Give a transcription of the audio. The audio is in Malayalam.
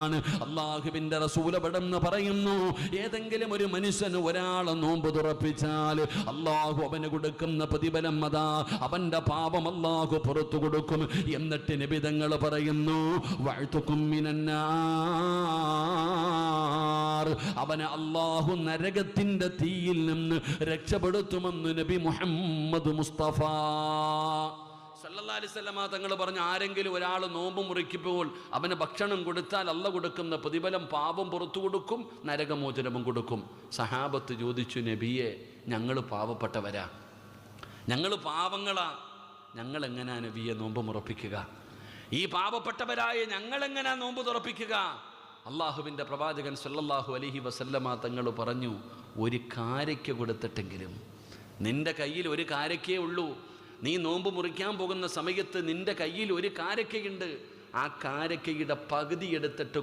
അല്ലാഹുവിന്റെ റസൂൽ അവിടെന്ന് പറയുന്നു, ഏതെങ്കിലും ഒരു മനുഷ്യന് ഒരാളെ നോമ്പ് തുറപ്പിച്ചാൽ അല്ലാഹു അവന് കൊടുക്കുന്ന പ്രതിഫലം അതാ അവന്റെ പാപം അല്ലാഹു പുറത്തു കൊടുക്കും. എന്നിട്ട് നബി തങ്ങൾ പറയുന്നു, വഅ്തുകും മിനന്നാർ, അവനെ അല്ലാഹു നരകത്തിന്റെ തീയിൽ നിന്ന് രക്ഷപ്പെടുത്തുമെന്ന് നബി മുഹമ്മദ് മുസ്തഫ സല്ലല്ലാഹു അലൈഹി വസല്ലം തങ്ങൾ പറഞ്ഞു, ആരെങ്കിലും ഒരാൾ നോമ്പ് മുറിക്കുമ്പോൾ അവന് ഭക്ഷണം കൊടുത്താൽ അല്ലാഹു കൊടുക്കുന്ന പ്രതിഫലം പാപം പുറത്തു കൊടുക്കും, നരകമോചനവും കൊടുക്കും. സഹാബത്ത് ചോദിച്ചു, നബിയെ, ഞങ്ങൾ പാവപ്പെട്ടവരാ, ഞങ്ങൾ പാവങ്ങളാ, ഞങ്ങൾ എങ്ങനെയാ നബിയെ നോമ്പ് മുറപ്പിക്കുക? ഈ പാവപ്പെട്ടവരായ ഞങ്ങൾ എങ്ങനെയാ നോമ്പ് തുറപ്പിക്കുക? അള്ളാഹുവിൻ്റെ പ്രവാചകൻ സല്ലല്ലാഹു അലൈഹി വസല്ലമ തങ്ങൾ പറഞ്ഞു, ഒരു കാരയ്ക്ക കൊടുത്തിട്ടെങ്കിലും, നിന്റെ കയ്യിൽ ഒരു കാരയ്ക്കേ ഉള്ളൂ, നീ നോമ്പ് മുറിക്കാൻ പോകുന്ന സമയത്ത് നിന്റെ കയ്യിൽ ഒരു കാരക്കയുണ്ട്, ആ കാരക്കയുടെ പകുതി എടുത്തിട്ട്